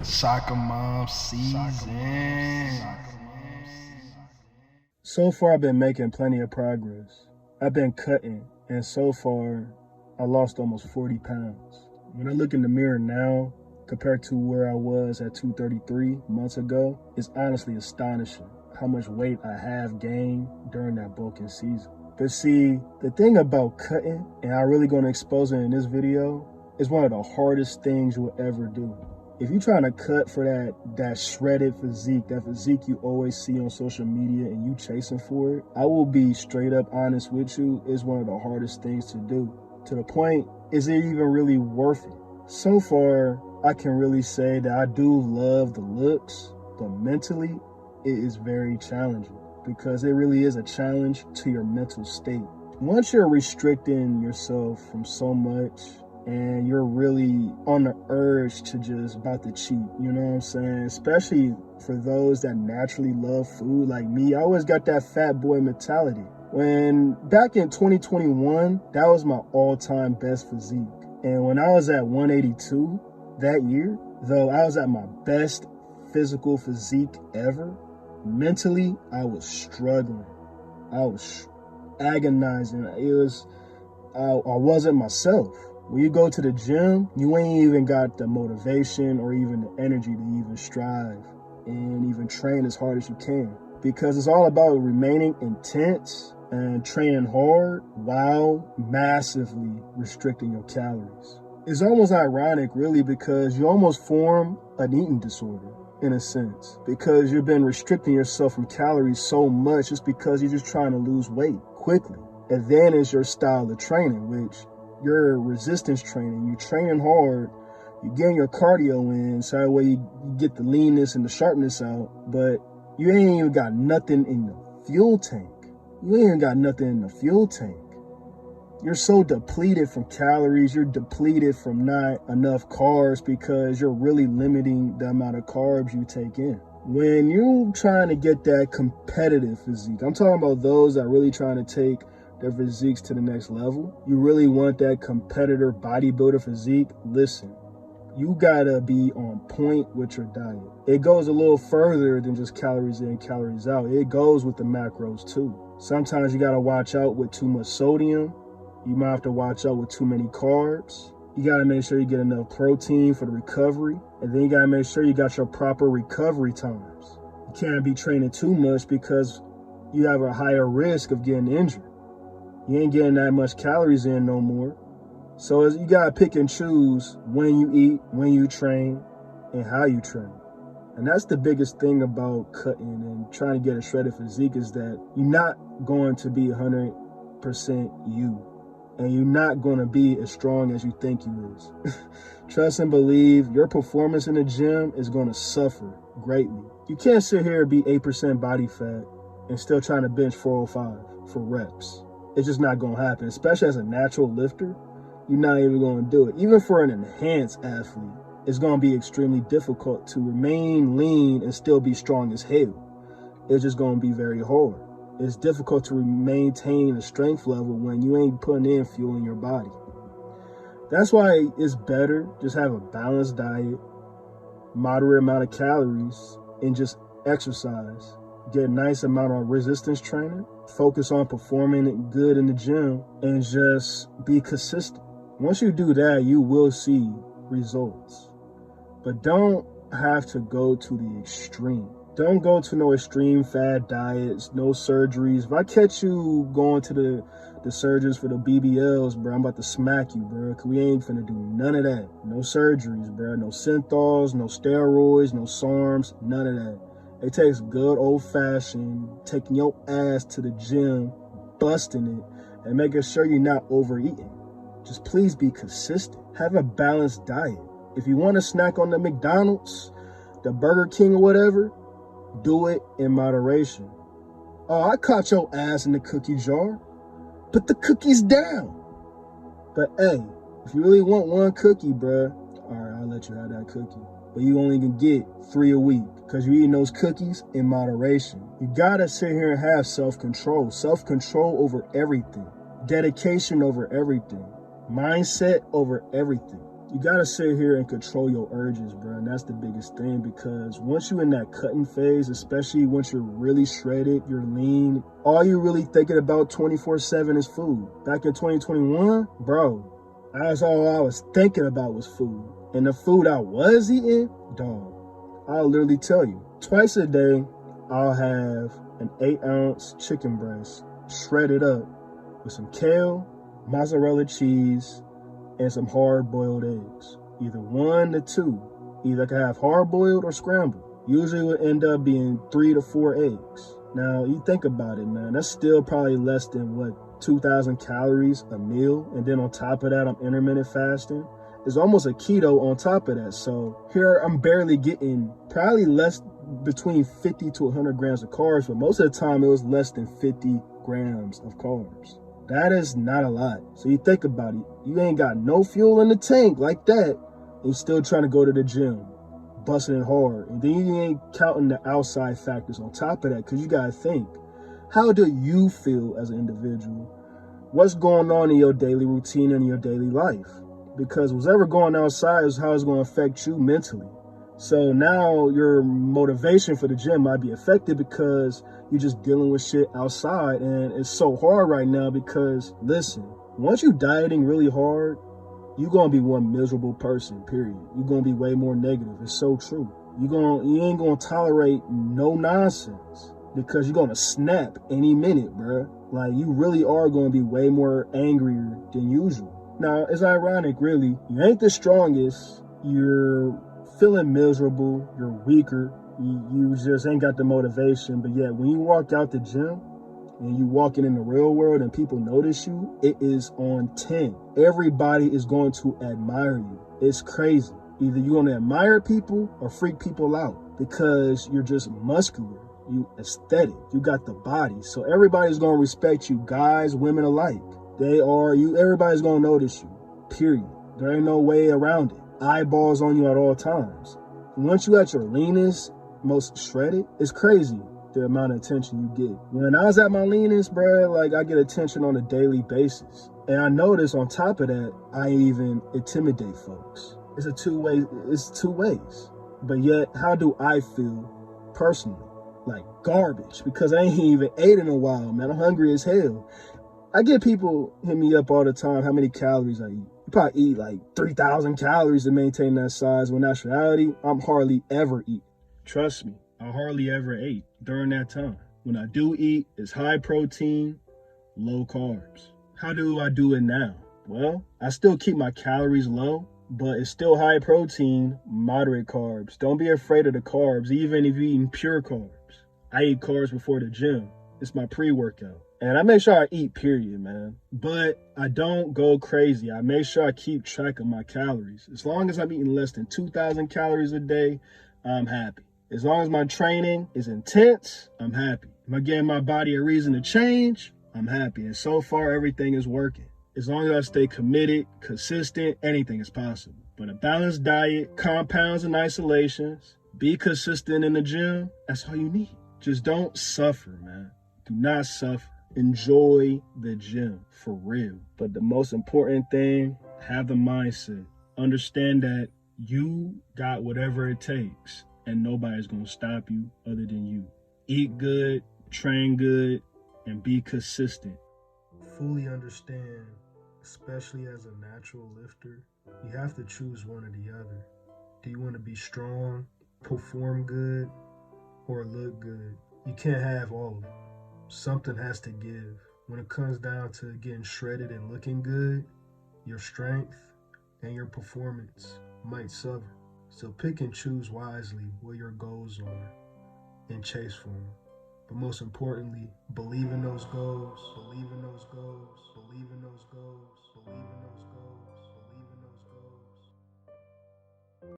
Soccer mom season. So far, I've been making plenty of progress. I've been cutting, and so far, I lost almost 40 pounds. When I look in the mirror now, compared to where I was at 233 months ago, it's honestly astonishing how much weight I have gained during that bulking season. But see, the thing about cutting, and I'm really going to expose it in this video, is one of the hardest things you'll ever do. If you're trying to cut for that shredded physique, that physique you always see on social media and you chasing for it, I will be straight up honest with you, it's one of the hardest things to do. To the point, is it even really worth it? So far, I can really say that I do love the looks, but mentally, it is very challenging because it really is a challenge to your mental state. Once you're restricting yourself from so much, and you're really on the urge to just about to cheat, you know what I'm saying? Especially for those that naturally love food like me. I always got that fat boy mentality. When back in 2021, that was my all-time best physique. And when I was at 182 that year, though I was at my best physical physique ever, mentally, I was struggling. I was agonizing. I wasn't myself. When you go to the gym, you ain't even got the motivation or even the energy to even strive and even train as hard as you can. Because it's all about remaining intense and training hard while massively restricting your calories. It's almost ironic, really, because you almost form an eating disorder in a sense, because you've been restricting yourself from calories so much just because you're just trying to lose weight quickly. And then is your style of training, which your resistance training, you're training hard, you're getting your cardio in, so that way you get the leanness and the sharpness out, but you ain't even got nothing in the fuel tank. You ain't even got nothing in the fuel tank. You're so depleted from calories, you're depleted from not enough carbs because you're really limiting the amount of carbs you take in. When you're trying to get that competitive physique, I'm talking about those that are really trying to take their physiques to the next level. You really want that competitor bodybuilder physique? Listen, you gotta be on point with your diet. It goes a little further than just calories in, calories out. It goes with the macros too. Sometimes you gotta watch out with too much sodium. You might have to watch out with too many carbs. You gotta make sure you get enough protein for the recovery. And then you gotta make sure you got your proper recovery times. You can't be training too much because you have a higher risk of getting injured. You ain't getting that much calories in no more. So you gotta pick and choose when you eat, when you train, and how you train. And that's the biggest thing about cutting and trying to get a shredded physique, is that you're not going to be 100% you. And you're not gonna be as strong as you think you is. Trust and believe, your performance in the gym is gonna suffer greatly. You can't sit here and be 8% body fat and still trying to bench 405 for reps. It's just not gonna happen, especially as a natural lifter. You're not even gonna do it. Even for an enhanced athlete, it's gonna be extremely difficult to remain lean and still be strong as hell. It's just gonna be very hard. It's difficult to maintain a strength level when you ain't putting in fuel in your body. That's why it's better just have a balanced diet, moderate amount of calories, and just exercise. Get a nice amount of resistance training, focus on performing good in the gym, and just be consistent. Once you do that, you will see results. But don't have to go to the extreme. Don't go to no extreme fad diets, no surgeries. If I catch you going to the surgeons for the BBLs, bro, I'm about to smack you, bro, because we ain't finna do none of that. No surgeries, bro. No synthols, no steroids, no SARMs, none of that. It takes good old-fashioned taking your ass to the gym, busting it, and making sure you're not overeating. Just please be consistent. Have a balanced diet. If you want to snack on the McDonald's, the Burger King or whatever, do it in moderation. Oh, I caught your ass in the cookie jar. Put the cookies down. But hey, if you really want one cookie, bruh, all right, I'll let you have that cookie. But you only can get 3 a week because you're eating those cookies in moderation. You gotta sit here and have self-control. Self-control over everything. Dedication over everything. Mindset over everything. You gotta sit here and control your urges, bro. And that's the biggest thing, because once you're in that cutting phase, especially once you're really shredded, you're lean, all you're really thinking about 24/7 is food. Back in 2021, bro, that's all I was thinking about was food. And the food I was eating, dog, I'll literally tell you, twice a day, I'll have an 8-ounce chicken breast shredded up with some kale, mozzarella cheese, and some hard-boiled eggs. Either 1 to 2. Either I can have hard-boiled or scrambled. Usually it would end up being 3 to 4 eggs. Now, you think about it, man. That's still probably less than, 2,000 calories a meal. And then on top of that, I'm intermittent fasting. It's almost a keto on top of that. So here I'm barely getting probably less, between 50 to 100 grams of carbs. But most of the time, it was less than 50 grams of carbs. That is not a lot. So you think about it. You ain't got no fuel in the tank like that, and you're still trying to go to the gym, busting it hard. And then you ain't counting the outside factors on top of that, because you got to think, how do you feel as an individual? What's going on in your daily routine and your daily life? Because whatever going outside is how it's going to affect you mentally. So now your motivation for the gym might be affected because you're just dealing with shit outside. And it's so hard right now because, listen, once you dieting really hard, you're going to be one miserable person, period. You're going to be way more negative. It's so true. You ain't going to tolerate no nonsense because you're going to snap any minute, bruh. Like, you really are going to be way more angrier than usual. Now, it's ironic, really. You ain't the strongest. You're feeling miserable, you're weaker, you just ain't got the motivation. But yet when you walk out the gym and you walking in the real world and people notice you, it is on 10. Everybody is going to admire you. It's crazy. Either you're going to admire people or freak people out because you're just muscular, you aesthetic, you got the body. So everybody's going to respect you, guys, women alike. Everybody's going to notice you, period. There ain't no way around it. Eyeballs on you at all times. Once you at your leanest, most shredded, it's crazy the amount of attention you get. When I was at my leanest, bro, like, I get attention on a daily basis. And I notice on top of that, I even intimidate folks. It's two ways. But yet, how do I feel personally? Like garbage, because I ain't even ate in a while, man. I'm hungry as hell. I get people hit me up all the time how many calories I eat. You probably eat like 3,000 calories to maintain that size, when in actuality, I'm hardly ever eating. Trust me, I hardly ever ate during that time. When I do eat, it's high protein, low carbs. How do I do it now? Well, I still keep my calories low, but it's still high protein, moderate carbs. Don't be afraid of the carbs, even if you're eating pure carbs. I eat carbs before the gym. It's my pre-workout. And I make sure I eat, period, man. But I don't go crazy. I make sure I keep track of my calories. As long as I'm eating less than 2,000 calories a day, I'm happy. As long as my training is intense, I'm happy. Am I giving my body a reason to change? I'm happy. And so far, everything is working. As long as I stay committed, consistent, anything is possible. But a balanced diet, compounds and isolations, be consistent in the gym, that's all you need. Just don't suffer, man. Do not suffer. Enjoy the gym, for real. But the most important thing, have the mindset. Understand that you got whatever it takes and nobody's going to stop you other than you. Eat good, train good, and be consistent. Fully understand, especially as a natural lifter, you have to choose one or the other. Do you want to be strong, perform good, or look good? You can't have all of it. Something has to give. When it comes down to getting shredded and looking good, your strength and your performance might suffer. So pick and choose wisely what your goals are and chase for them. But most importantly, believe in those goals, believe in those goals, believe in those goals, believe in those goals.